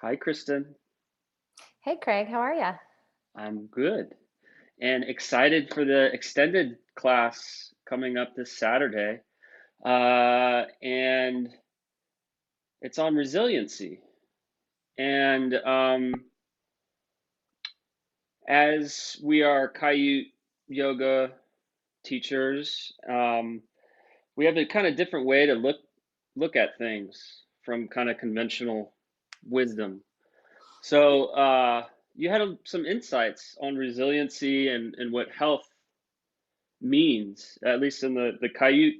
Hi, Kristin. Hey Craig, how are you? I'm good and excited for the extended class coming up this Saturday. And it's on resiliency. And as we are Kaiut Yoga teachers, we have a kind of different way to look at things from kind of conventional wisdom. So you had some insights on resiliency and what health means, at least in the Kaiut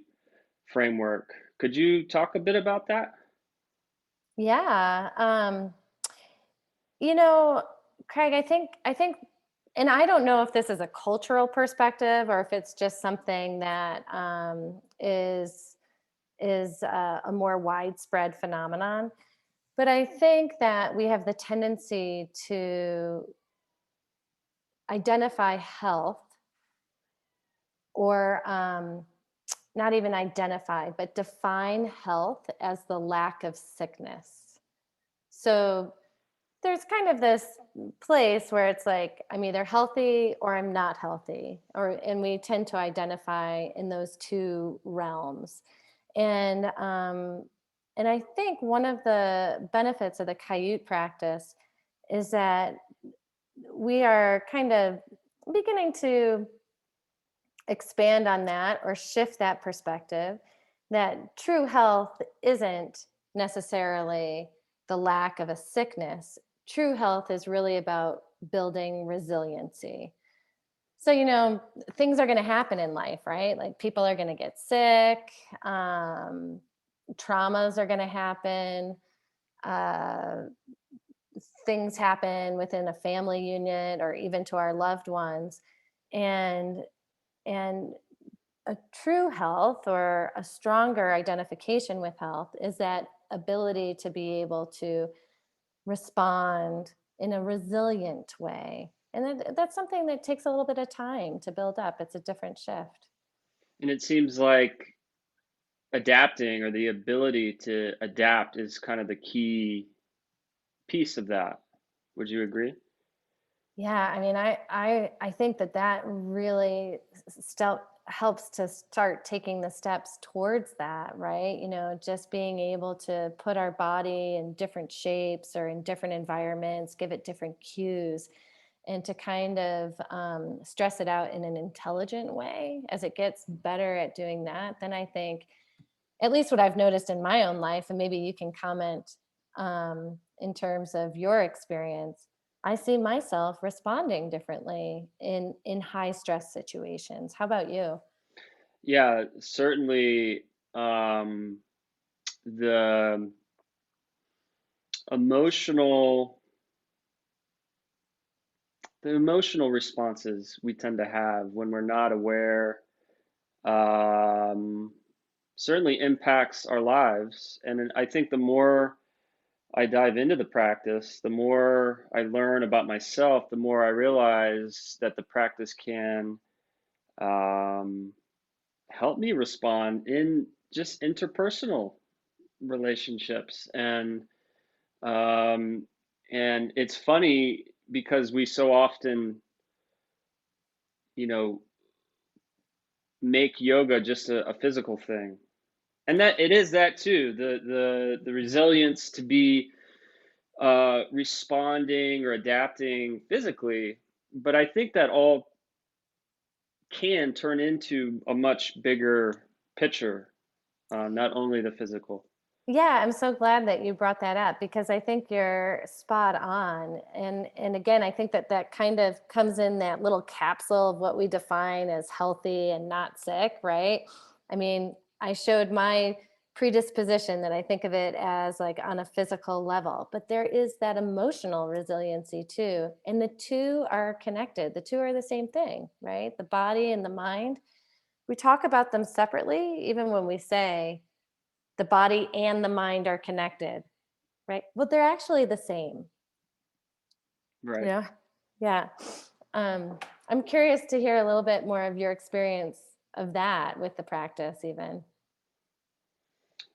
framework. Could you talk a bit about that? Yeah. You know, Craig, I think and I don't know if this is a cultural perspective or if it's just something that is a more widespread phenomenon. But I think that we have the tendency to identify health or not even identify, but define health as the lack of sickness. So there's kind of this place where it's like I'm either healthy or I'm not healthy, or and we tend to identify in those two realms. And I think one of the benefits of the Kaiut practice is that we are kind of beginning to expand on that or shift that perspective that true health isn't necessarily the lack of a sickness. True health is really about building resiliency. So, things are going to happen in life, right? Like people are going to get sick, um, traumas are going to happen, uh, things happen within a family unit or even to our loved ones. And and a true health or a stronger identification with health is that ability to be able to respond in a resilient way. And that's something that takes a little bit of time to build up. It's a different shift. And it seems like adapting or the ability to adapt is kind of the key piece of that. Would you agree? Yeah, I mean, I think that really helps to start taking the steps towards that, right? Just being able to put our body in different shapes or in different environments, give it different cues, and to kind of stress it out in an intelligent way. As it gets better at doing that, then I think, at least what I've noticed in my own life, and maybe you can comment in terms of your experience, I see myself responding differently in high stress situations. How about you? Yeah, certainly the emotional the emotional responses we tend to have when we're not aware um, certainly impacts our lives. And I think the more I dive into the practice, the more I learn about myself, the more I realize that the practice can um, help me respond in just interpersonal relationships. Um, and it's funny because we so often, you know, make yoga just a physical thing, and that it is that too. The resilience to be responding or adapting physically, but I think that all can turn into a much bigger picture, not only the physical. Yeah, I'm so glad that you brought that up because I think you're spot on. And again, I think that kind of comes in that little capsule of what we define as healthy and not sick, right? I mean, I showed my predisposition that I think of it as like on a physical level, but there is that emotional resiliency too. And the two are connected. The two are the same thing, right? The body and the mind. We talk about them separately even when we say the body and the mind are connected, right? Well, they're actually the same. Right. Yeah. Yeah. I'm curious to hear a little bit more of your experience of that with the practice, even.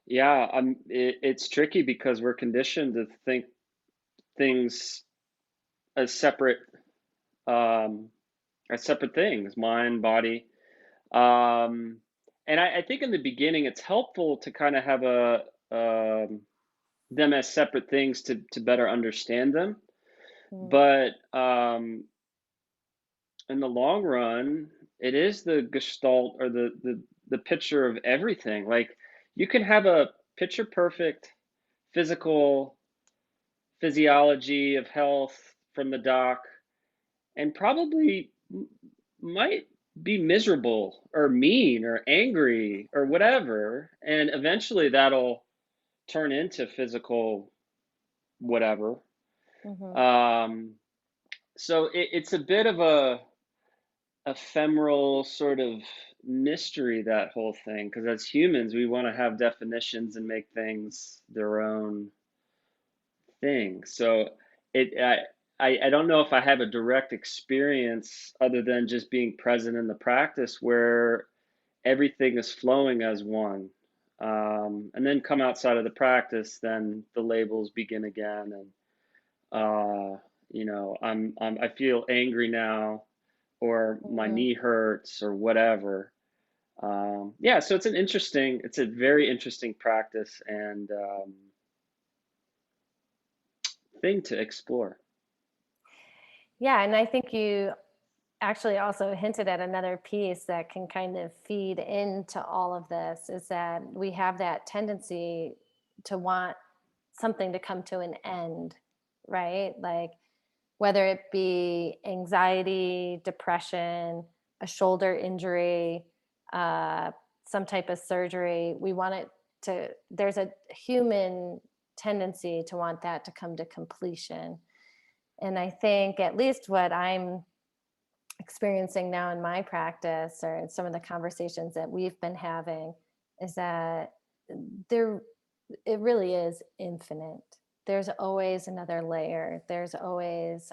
Yeah, it's tricky because we're conditioned to think things as um, separate things, mind, body. Um, and I think in the beginning, it's helpful to kind of have them as separate things to better understand them. Mm. But in the long run, it is the gestalt or the picture of everything. Like you can have a picture perfect physical physiology of health from the doc and probably might be miserable or mean or angry or whatever. And eventually that'll turn into physical whatever. Hmm. Um, so it's a bit of a ephemeral sort of mystery, that whole thing, because as humans we want to have definitions and make things their own thing. So it I don't know if I have a direct experience other than just being present in the practice where everything is flowing as one. And then come outside of the practice, then the labels begin again, and I feel angry now, or my Hmm. knee hurts, or whatever. Yeah, so it's a very interesting practice and thing to explore. Yeah, and I think you actually also hinted at another piece that can kind of feed into all of this is that we have that tendency to want something to come to an end, right? Like whether it be anxiety, depression, a shoulder injury, uh, some type of surgery, we want it to, there's a human tendency to want that to come to completion. And I think at least what I'm experiencing now in my practice or in some of the conversations that we've been having is that there it really is infinite. There's always another layer. There's always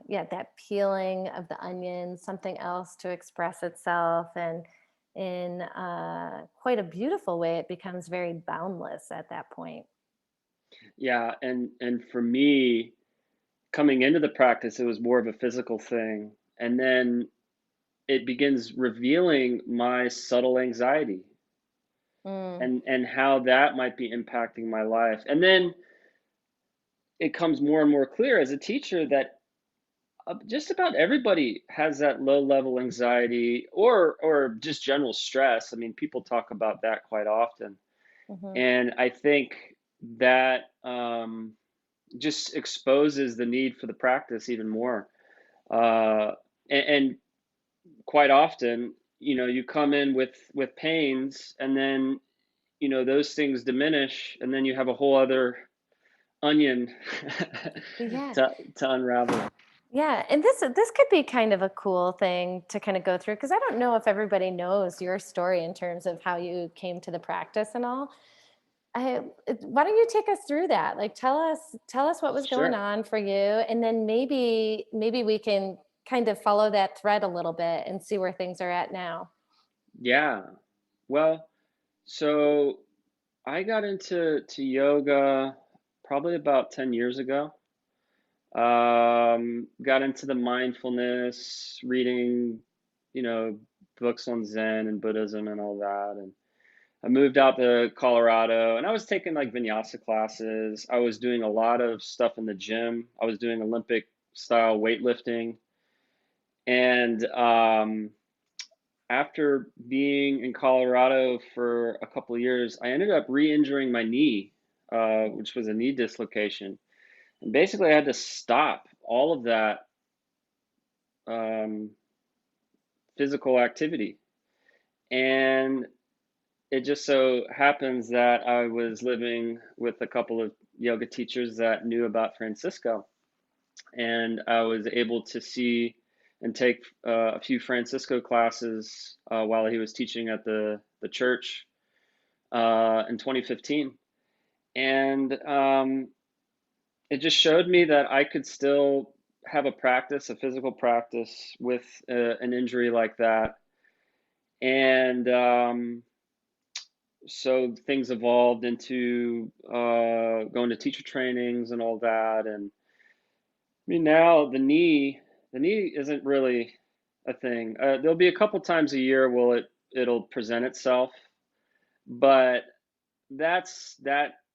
yeah, that peeling of the onion, something else to express itself, and in quite a beautiful way it becomes very boundless at that point. Yeah, and for me, coming into the practice, it was more of a physical thing, and then it begins revealing my subtle anxiety Mm. and how that might be impacting my life. And then it comes more and more clear as a teacher that just about everybody has that low level anxiety or just general stress. I mean, people talk about that quite often, Hmm. and I think that just exposes the need for the practice even more. Uh, and quite often, you come in with pains, and then those things diminish, and then you have a whole other onion Yeah. to unravel. Yeah, and this could be kind of a cool thing to kind of go through because I don't know if everybody knows your story in terms of how you came to the practice and all. Why don't you take us through that? Like tell us what was going Sure. on for you, and then maybe we can kind of follow that thread a little bit and see where things are at now. Yeah. Well, so I got into yoga probably about 10 years ago. Got into the mindfulness, reading, you know, books on Zen and Buddhism and all that. And I moved out to Colorado, and I was taking like vinyasa classes. I was doing a lot of stuff in the gym. I was doing Olympic style weightlifting. And after being in Colorado for a couple of years, I ended up re-injuring my knee, which was a knee dislocation. And basically, I had to stop all of that um, physical activity. And it just so happens that I was living with a couple of yoga teachers that knew about Francisco, and I was able to see and take a few Francisco classes while he was teaching at the church in 2015, and it just showed me that I could still have a practice, a physical practice with an injury like that, and so things evolved into going to teacher trainings and all that. And I mean, now the knee isn't really a thing. There'll be a couple times a year will it'll present itself, but that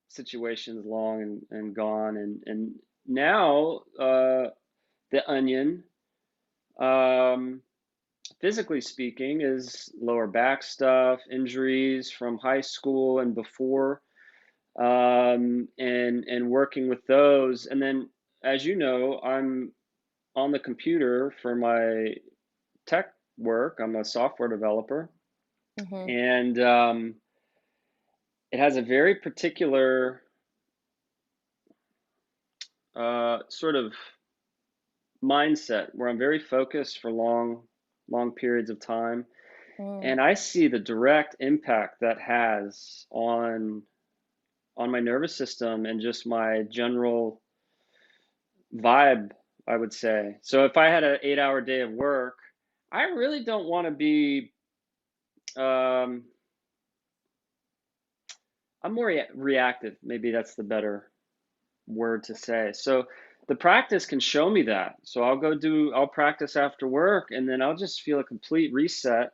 situation's long and gone. And now the onion, um, physically speaking, is lower back stuff, injuries from high school and before, and working with those. And then, as you know, I'm on the computer for my tech work. I'm a software developer, Mm-hmm. and it has a very particular sort of mindset where I'm very focused for long periods of time. Mm. And I see the direct impact that has on my nervous system and just my general vibe, I would say. So if I had an 8 hour day of work, I really don't want to be, um, I'm more reactive. Maybe that's the better word to say. So the practice can show me that. So I'll practice after work, and then I'll just feel a complete reset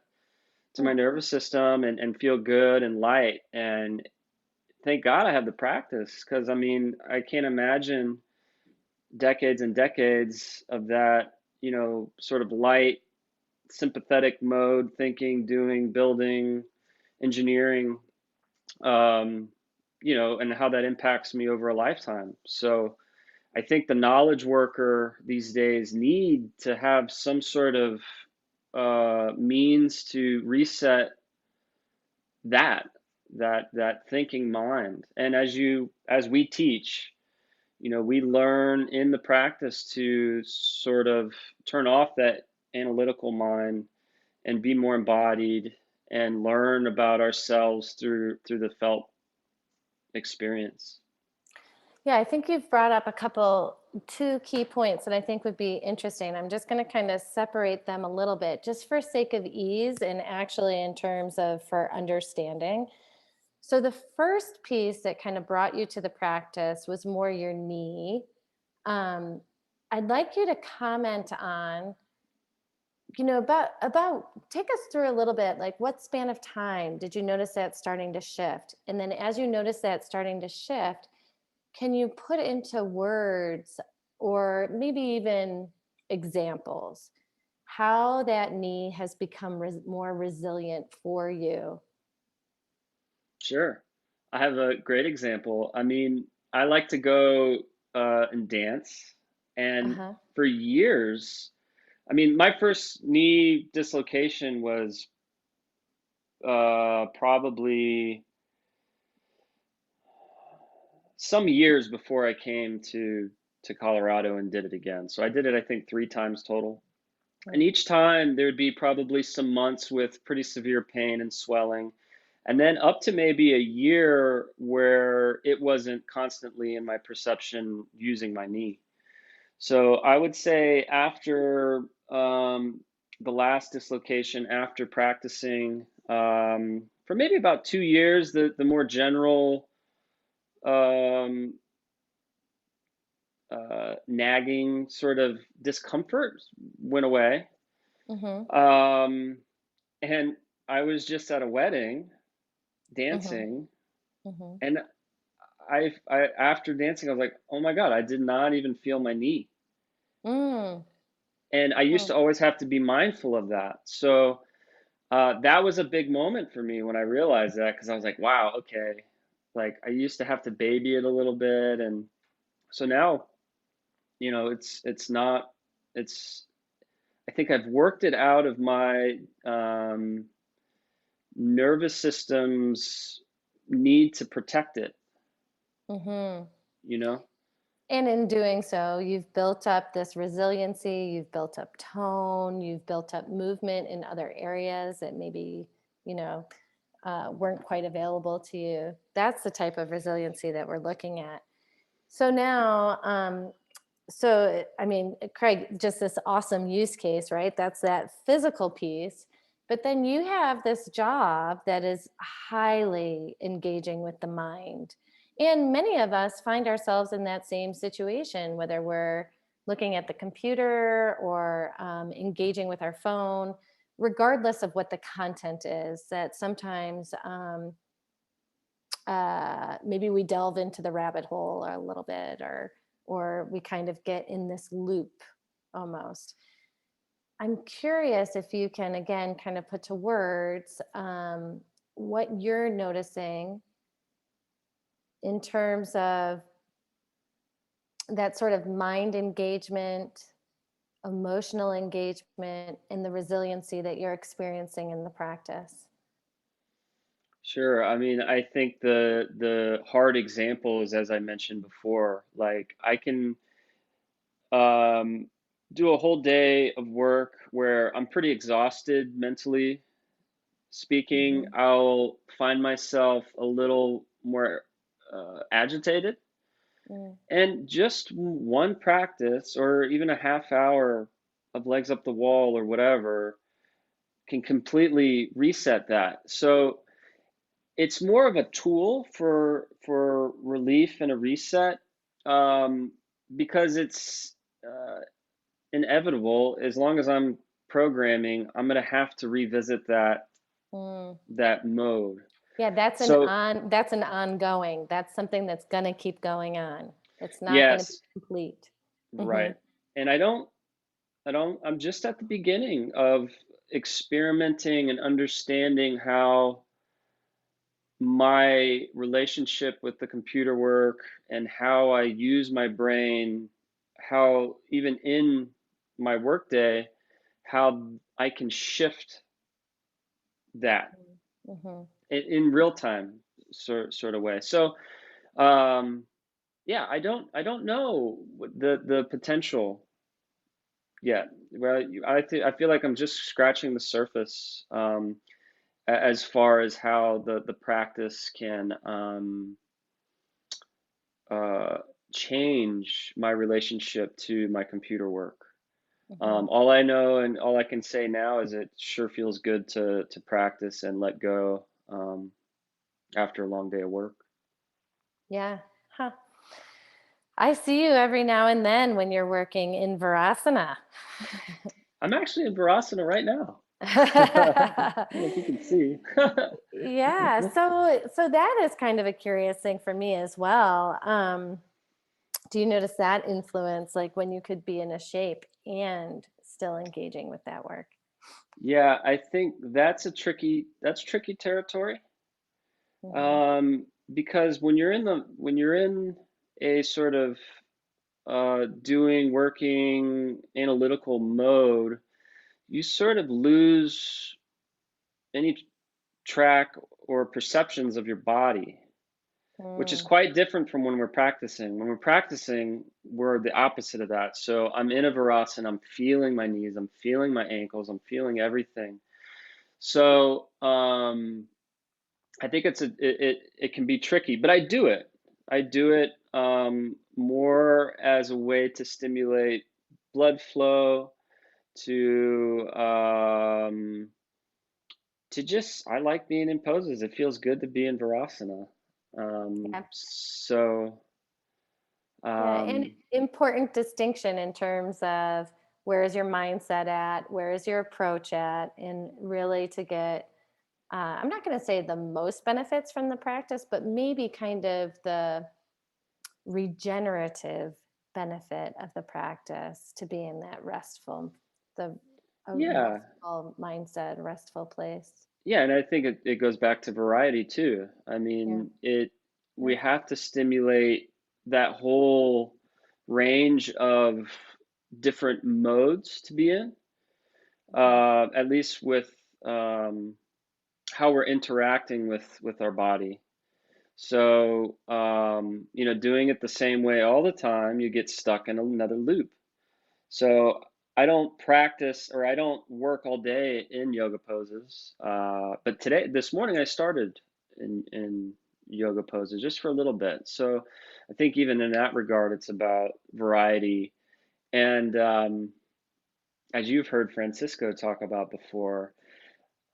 to my Mm-hmm. nervous system, and feel good and light. And thank God I have the practice, because I mean, I can't imagine decades and decades of that, sort of light, sympathetic mode, thinking, doing, building, engineering, um, and how that impacts me over a lifetime. So I think the knowledge worker these days need to have some sort of means to reset that that thinking mind. And as we teach, we learn in the practice to sort of turn off that analytical mind and be more embodied and learn about ourselves through the felt experience. Yeah, I think you've brought up two key points that I think would be interesting. I'm just going to kind of separate them a little bit just for sake of ease and actually in terms of for understanding. So the first piece that kind of brought you to the practice was more your knee. Um, I'd like you to comment on, about take us through a little bit, like what span of time did you notice that starting to shift? And then as you notice that starting to shift, can you put into words or maybe even examples how that knee has become more resilient for you? Sure. I have a great example. I mean, I like to go and dance. And Uh-huh. for years, I mean, my first knee dislocation was probably some years before I came to Colorado and did it again. So I did it, I think, 3 times total. And Mm. each time there would be probably some months with pretty severe pain and swelling, and then up to maybe a year where it wasn't constantly in my perception using my knee. So I would say after the last dislocation, after practicing for maybe about 2 years, the more general um, nagging sort of discomfort went away. Mhm. Um, and I was just at a wedding Mhm. dancing, Mhm. and I after dancing, I was like, oh my God, I did not even feel my knee. Mm. And I used Oh. to always have to be mindful of that. So that was a big moment for me when I realized that, because I was like, wow, okay. Like I used to have to baby it a little bit, and so now, it's not, it's, I think I've worked it out of my nervous system's need to protect it, Mhm. you know? And in doing so, you've built up this resiliency, you've built up tone, you've built up movement in other areas that maybe, you know, weren't quite available to you. That's the type of resiliency that we're looking at. So now, I mean, Craig, just this awesome use case, right? That's that physical piece. But then you have this job that is highly engaging with the mind. And many of us find ourselves in that same situation, whether we're looking at the computer or engaging with our phone, regardless of what the content is, that sometimes maybe we delve into the rabbit hole a little bit, or we kind of get in this loop almost. I'm curious if you can again kind of put to words what you're noticing in terms of that sort of mind engagement, emotional engagement, and the resiliency that you're experiencing in the practice. Sure. I mean, I think the hard example is, as I mentioned before, like I can um, do a whole day of work where I'm pretty exhausted mentally speaking. Mm-hmm. I'll find myself a little more agitated, Mm, and just one practice or even a half hour of legs up the wall or whatever can completely reset that. So it's more of a tool for relief and a reset, um, because it's uh, inevitable. As long as I'm programming, I'm gonna have to revisit mm. that mode. Yeah, So that's an ongoing. That's something that's gonna keep going on. It's not gonna be yes, complete. Hmm. right. And I'm just at the beginning of experimenting and understanding how my relationship with the computer work and how I use my brain, how even in my workday, how I can shift that Hmm. in real time, sort of way. So um, yeah, I don't know the potential yet. Well, I feel like I'm just scratching the surface, as far as how the practice can uh, change my relationship to my computer work. Hmm. All I know and all I can say now is it sure feels good to practice and let go, after a long day of work. Yeah. Huh. I see you every now and then when you're working in Virasana. I'm actually in Virasana right now. I don't know if you can see. Yeah, so that is kind of a curious thing for me as well. Do you notice that influence, like when you could be in a shape and still engaging with that work? Yeah, I think that's tricky territory. Hmm. Because when you're in a sort of doing working analytical mode, you sort of lose any track or perceptions of your body, which is Mm, quite different from when we're practicing. When we're practicing, we're the opposite of that. So I'm in a Virasana, I'm feeling my knees, I'm feeling my ankles, I'm feeling everything. So I think it can be tricky, but I do it. I do it more as a way to stimulate blood flow, to just I like being in poses. It feels good to be in Virasana. yeah. So Yeah, and um, important distinction in terms of where is your mindset at, where is your approach at, and really to get, I'm not going to say the most benefits from the practice, but maybe kind of the regenerative benefit of the practice to be in that restful, the a yeah, restful mindset, a restful place. yeah, and I think it goes back to variety too. I Yeah, mean, we yeah. have to stimulate that whole range of different modes to be in, Mhm. at least with um, how we're interacting with our body. So, doing it the same way all the time, you get stuck in another loop. So I don't practice or I don't work all day in yoga poses. But this morning, I started in yoga poses just for a little bit. So I think even in that regard, it's about variety. And as you've heard Francisco talk about before,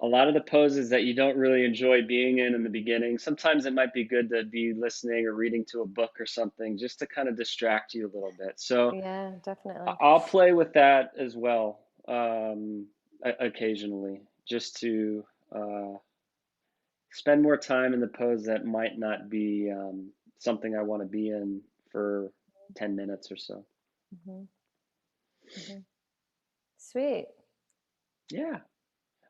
a lot of the poses that you don't really enjoy being in the beginning, sometimes it might be good to be listening or reading to a book or something just to kind of distract you a little bit. So Yeah, definitely. I'll play with that as well, occasionally, just to spend more time in the pose that might not be something I want to be in for 10 minutes or so. Hmm. Hmm. Sweet. Yeah.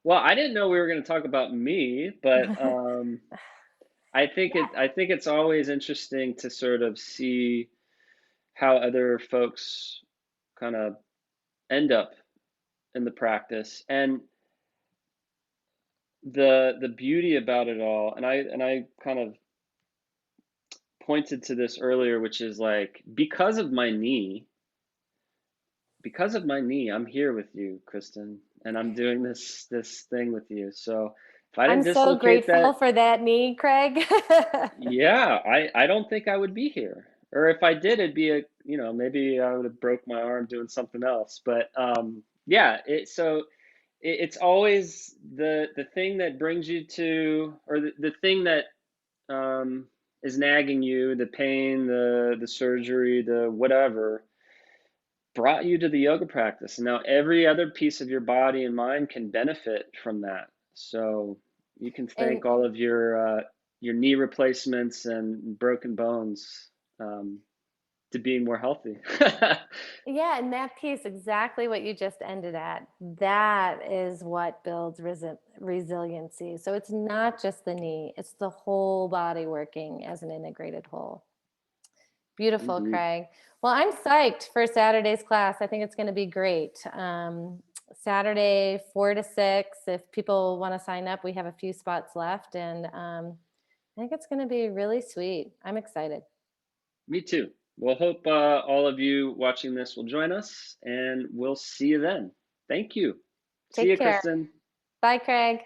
Well, I didn't know we were going to talk about me, but Yeah. I think it's always interesting to sort of see how other folks kind of end up in the practice and the beauty about it all. And I kind of pointed to this earlier, which is like because of my knee, I'm here with you, Kristen, and I'm doing this thing with you. So if I I'm didn't so dislocate grateful that, for that knee, Craig. yeah, I don't think I would be here. Or if I did, it'd be maybe I would have broke my arm doing something else. But yeah, it's always the thing that brings you to, or the thing that um, is nagging you, the pain, the surgery, the whatever, brought you to the yoga practice. And now every other piece of your body and mind can benefit from that. So you can And thank all of your knee replacements and broken bones um, to being more healthy. yeah, and that piece, exactly what you just ended at, that is what builds resiliency. So it's not just the knee, it's the whole body working as an integrated whole. Beautiful, Indeed. Craig. Well, I'm psyched for Saturday's class. I think it's going to be great. Saturday, 4 to 6. If people want to sign up, we have a few spots left. And I think it's going to be really sweet. I'm excited. Me too. We'll hope all of you watching this will join us, and we'll see you then. Thank you. See Take you, care. Kristen. Bye, Craig.